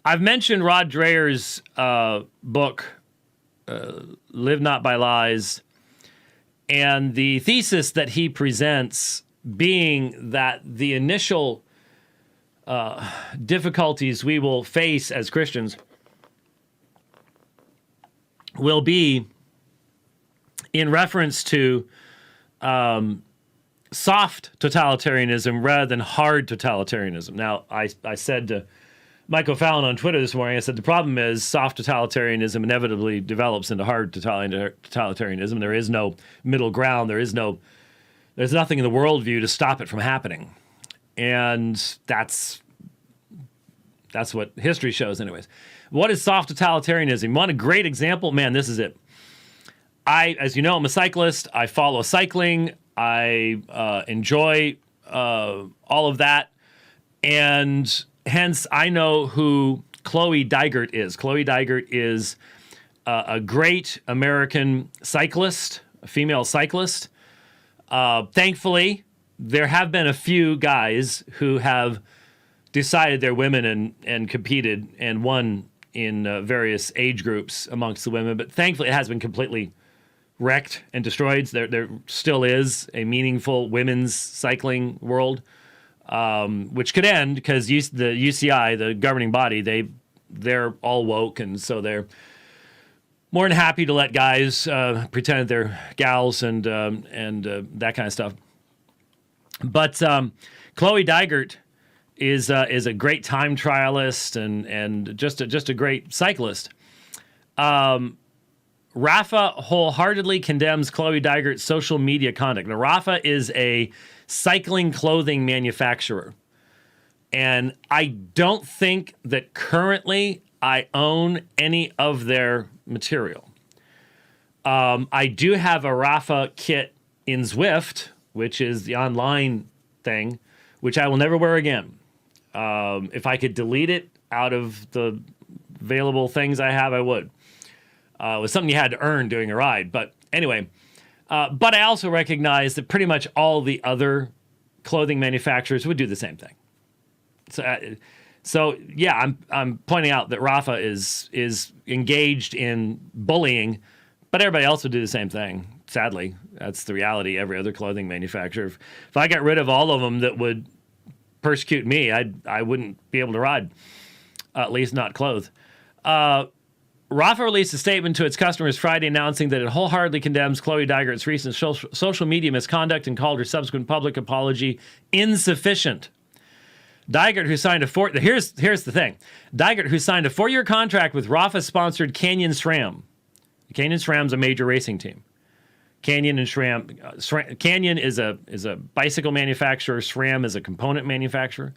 I've mentioned Rod Dreher's book, Live Not by Lies, and the thesis that he presents being that the initial difficulties we will face as Christians will be in reference to soft totalitarianism rather than hard totalitarianism. Now, I said to Michael Fallon on Twitter this morning, I said the problem is soft totalitarianism inevitably develops into hard totalitarianism. There is no middle ground. There's nothing in the worldview to stop it from happening. And that's what history shows anyways. What is soft totalitarianism? You want a great example? Man, this is it. As you know, I'm a cyclist. I follow cycling. I enjoy all of that. And hence, I know who Chloé Dygert is. Chloé Dygert is a great American cyclist, a female cyclist. Thankfully, there have been a few guys who have decided they're women and competed and won in various age groups amongst the women. But thankfully, it has been completely wrecked and destroyed. There still is a meaningful women's cycling world, which could end because the UCI, the governing body, they're all woke, and so they're more than happy to let guys pretend they're gals and that kind of stuff. But Chloé Dygert is a great time trialist and just a great cyclist. Rafa wholeheartedly condemns Chloé Dygert's social media conduct. Now, Rafa is a cycling clothing manufacturer, and I don't think that currently I own any of their material. I do have a Rafa kit in Zwift, which is the online thing, which I will never wear again. If I could delete it out of the available things I have, I would. It was something you had to earn doing a ride. But anyway, but I also recognize that pretty much all the other clothing manufacturers would do the same thing. So yeah, I'm pointing out that Rafa is engaged in bullying, but everybody else would do the same thing. Sadly, that's the reality. Every other clothing manufacturer. If I got rid of all of them that would persecute me, I wouldn't be able to ride, at least not clothed. Rafa released a statement to its customers Friday announcing that it wholeheartedly condemns Chloé Dygert's recent social media misconduct and called her subsequent public apology insufficient. Dygert, who signed here's the thing. Dygert, who signed a 4-year contract with Rafa-sponsored Canyon SRAM. Canyon SRAM's a major racing team. Canyon and SRAM. Canyon is a bicycle manufacturer. SRAM is a component manufacturer.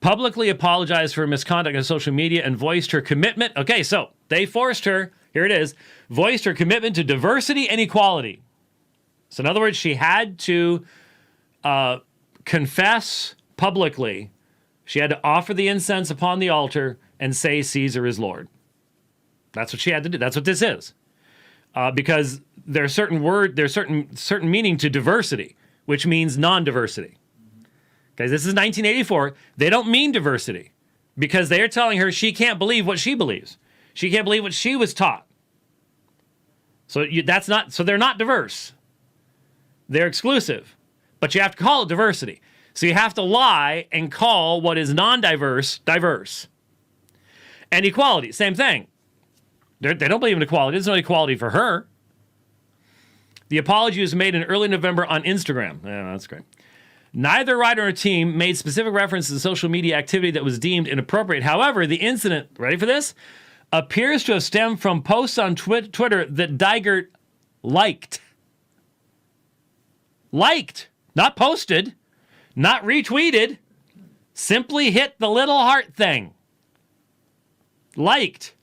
Publicly apologized for her misconduct on social media and voiced her commitment. Okay, so they forced her, here it is, voiced her commitment to diversity and equality. So in other words, she had to confess publicly. She had to offer the incense upon the altar and say Caesar is Lord. That's what she had to do. That's what this is. Because there's certain meaning to diversity, which means non-diversity. Okay, this is 1984. They don't mean diversity because they are telling her she can't believe what she believes. She can't believe what she was taught. So they're not diverse. They're exclusive, but you have to call it diversity. So you have to lie and call what is non-diverse diverse. And equality, same thing. They don't believe in equality. There's no equality for her. The apology was made in early November on Instagram. Yeah, that's great. Neither rider nor team made specific reference to social media activity that was deemed inappropriate. However, the incident, ready for this, appears to have stemmed from posts on Twitter that Dygert liked. Liked, not posted, not retweeted, simply hit the little heart thing. Liked,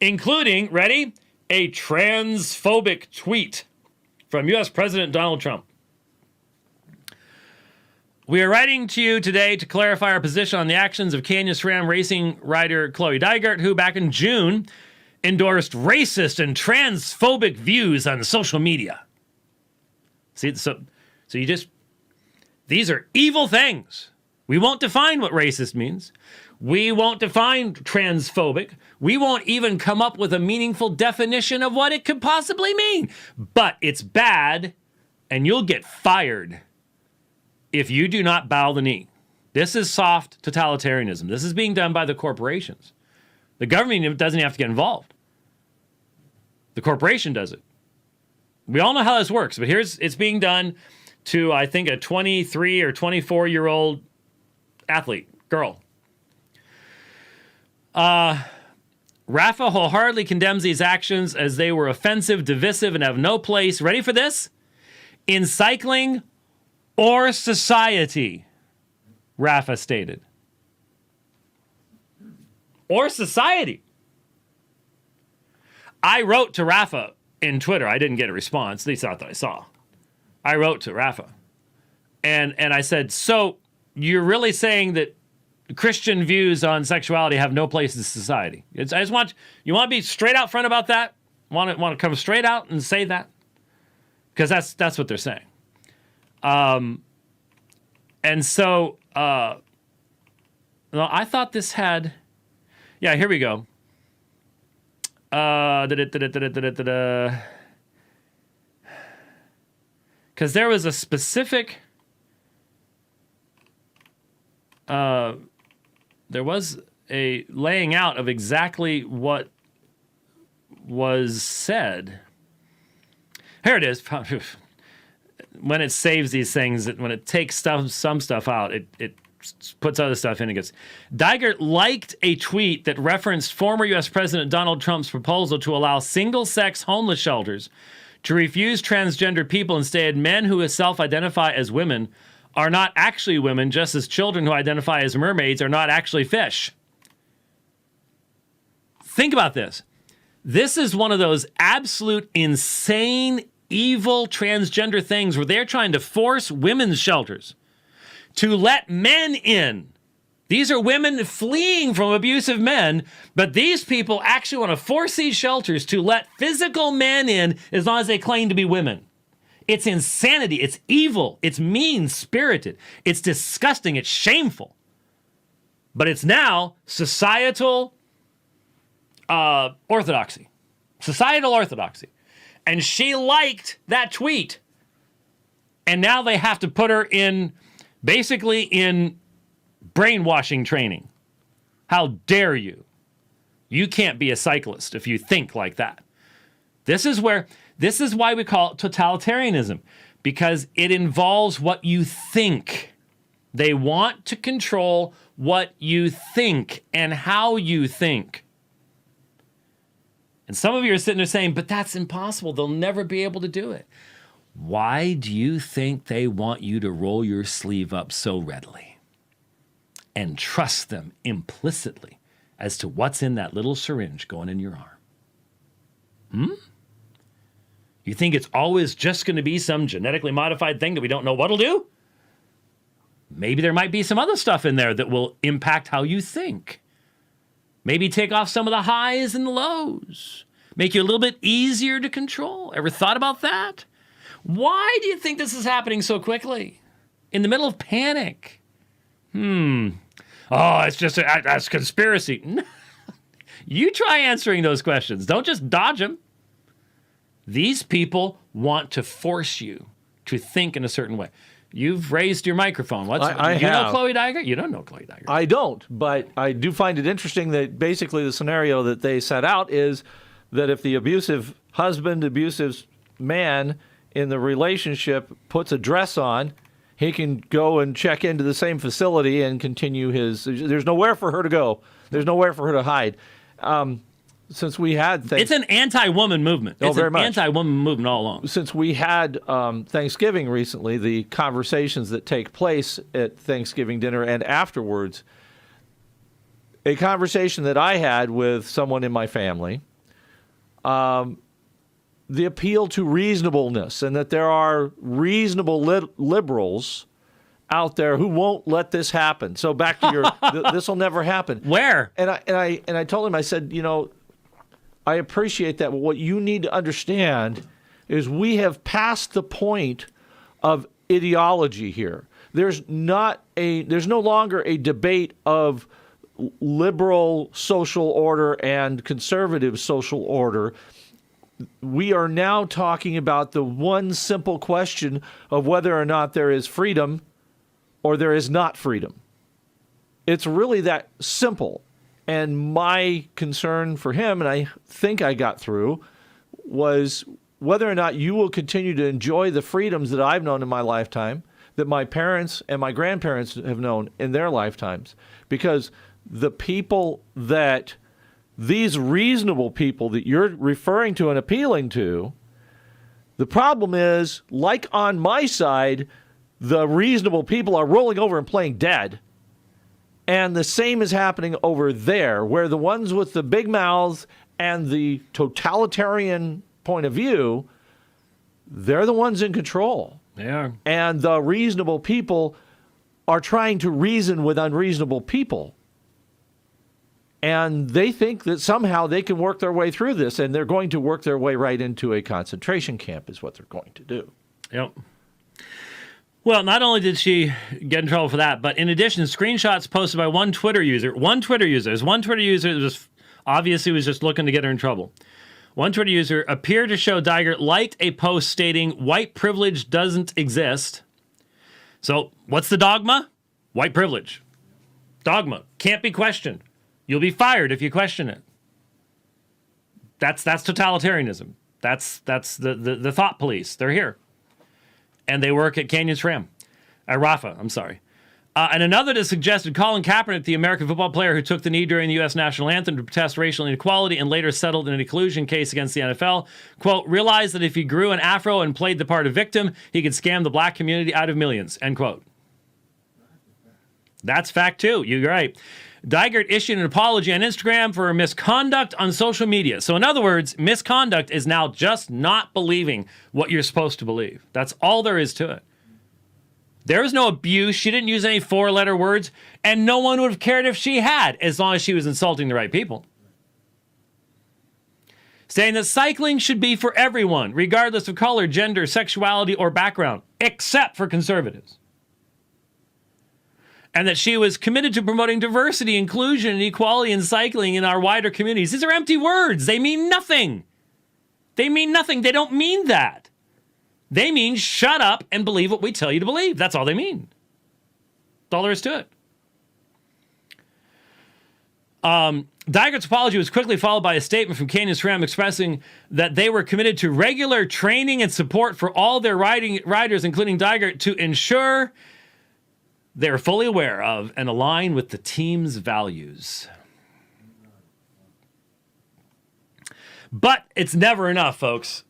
including, ready, a transphobic tweet from U.S. President Donald Trump. We are writing to you today to clarify our position on the actions of Canyon SRAM racing rider Chloé Dygert, who back in June endorsed racist and transphobic views on social media. See, so these are evil things. We won't define what racist means. We won't define transphobic. We won't even come up with a meaningful definition of what it could possibly mean. But it's bad, and you'll get fired if you do not bow the knee. This is soft totalitarianism. This is being done by the corporations. The government doesn't have to get involved. The corporation does it. We all know how this works, but it's being done to, I think, a 23 or 24-year-old athlete, girl. Rafa wholeheartedly condemns these actions as they were offensive, divisive, and have no place, ready for this, in cycling or society, Rafa stated. Or society. I wrote to Rafa in Twitter. I didn't get a response, at least not that I saw. I wrote to Rafa. And I said, so you're really saying that Christian views on sexuality have no place in society? I just want you want to be straight out front about that? Want to come straight out and say that? Because that's what they're saying. And so I thought this had, yeah, here we go. Because there was a specific, there was a laying out of exactly what was said. Here it is. When it saves these things, when it takes some stuff out, it puts other stuff in. It gets. Dygert liked a tweet that referenced former U.S. President Donald Trump's proposal to allow single-sex homeless shelters to refuse transgender people. Instead, men who self-identify as women are not actually women, just as children who identify as mermaids are not actually fish. Think about this. This is one of those absolute insane, evil transgender things where they're trying to force women's shelters to let men in. These are women fleeing from abusive men, but these people actually want to force these shelters to let physical men in as long as they claim to be women. It's insanity. It's evil. It's mean-spirited. It's disgusting. It's shameful. But it's now societal orthodoxy. Societal orthodoxy. And she liked that tweet. And now they have to put her in, basically in brainwashing training. How dare you? You can't be a cyclist if you think like that. This is why we call it totalitarianism, because it involves what you think. They want to control what you think and how you think. And some of you are sitting there saying, but that's impossible. They'll never be able to do it. Why do you think they want you to roll your sleeve up so readily and trust them implicitly as to what's in that little syringe going in your arm? You think it's always just going to be some genetically modified thing that we don't know what'll do? Maybe there might be some other stuff in there that will impact how you think. Maybe take off some of the highs and the lows. Make you a little bit easier to control. Ever thought about that? Why do you think this is happening so quickly? In the middle of panic. Oh, it's just that's conspiracy. You try answering those questions. Don't just dodge them. These people want to force you to think in a certain way. You've raised your microphone. Do you know Chloé Dygert? You don't know Chloé Dygert. I don't, but I do find it interesting that basically the scenario that they set out is that if the abusive husband, abusive man in the relationship puts a dress on, he can go and check into the same facility and continue his. There's nowhere for her to go. There's nowhere for her to hide. Since we had it's an anti-woman movement. It's very much. Anti-woman movement all along. Since we had Thanksgiving recently, the conversations that take place at Thanksgiving dinner and afterwards, a conversation that I had with someone in my family, the appeal to reasonableness and that there are reasonable liberals out there who won't let this happen. So back to your, this will never happen. Where? And I told him, I said, I appreciate that, but what you need to understand is we have passed the point of ideology here. There's no longer a debate of liberal social order and conservative social order. We are now talking about the one simple question of whether or not there is freedom or there is not freedom. It's really that simple. And my concern for him, and I think I got through, was whether or not you will continue to enjoy the freedoms that I've known in my lifetime, that my parents and my grandparents have known in their lifetimes. Because the people that, these reasonable people that you're referring to and appealing to, the problem is, like on my side, the reasonable people are rolling over and playing dead. And the same is happening over there, where the ones with the big mouths and the totalitarian point of view, they're the ones in control. They are. And the reasonable people are trying to reason with unreasonable people. And they think that somehow they can work their way through this, and they're going to work their way right into a concentration camp is what they're going to do. Yep. Well, not only did she get in trouble for that, but in addition, screenshots posted by one Twitter user that was obviously was just looking to get her in trouble. One Twitter user appeared to show Dygert liked a post stating white privilege doesn't exist. So what's the dogma? White privilege. Dogma. Can't be questioned. You'll be fired if you question it. That's totalitarianism. That's the thought police. They're here. And they work at Rafa, I'm sorry. And another that suggested Colin Kaepernick, the American football player who took the knee during the U.S. national anthem to protest racial inequality and later settled in a collusion case against the NFL, quote, realized that if he grew an afro and played the part of victim, he could scam the black community out of millions, end quote. That's fact, too. You're right. Dygert issued an apology on Instagram for her misconduct on social media. So in other words, misconduct is now just not believing what you're supposed to believe. That's all there is to it. There was no abuse. She didn't use any four-letter words, and no one would have cared if she had, as long as she was insulting the right people. Saying that cycling should be for everyone, regardless of color, gender, sexuality, or background, except for conservatives. And that she was committed to promoting diversity, inclusion, and equality in cycling in our wider communities. These are empty words. They mean nothing. They mean nothing. They don't mean that. They mean shut up and believe what we tell you to believe. That's all they mean. That's all there is to it. Dygert's apology was quickly followed by a statement from Canyon SRAM expressing that they were committed to regular training and support for all their riders, including Dygert, to ensure they are fully aware of and align with the team's values. But it's never enough, folks.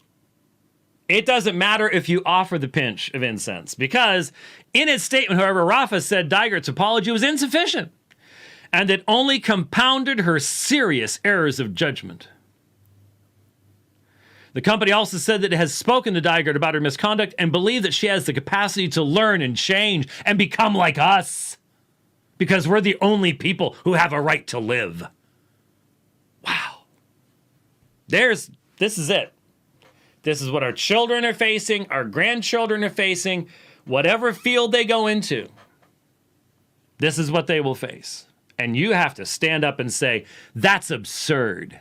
It doesn't matter if you offer the pinch of incense, because in its statement, however, Rafa said Dygert's apology was insufficient and it only compounded her serious errors of judgment. The company also said that it has spoken to Dygert about her misconduct and believed that she has the capacity to learn and change and become like us, because we're the only people who have a right to live. Wow. This is it. This is what our children are facing, our grandchildren are facing, whatever field they go into. This is what they will face. And you have to stand up and say, that's absurd.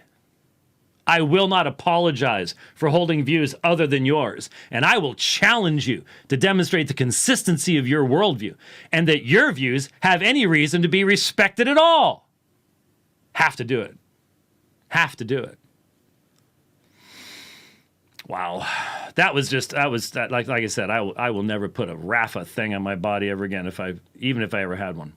I will not apologize for holding views other than yours. And I will challenge you to demonstrate the consistency of your worldview and that your views have any reason to be respected at all. Have to do it. Have to do it. Wow. Like I said, I will never put a Rafa thing on my body ever again, even if I ever had one.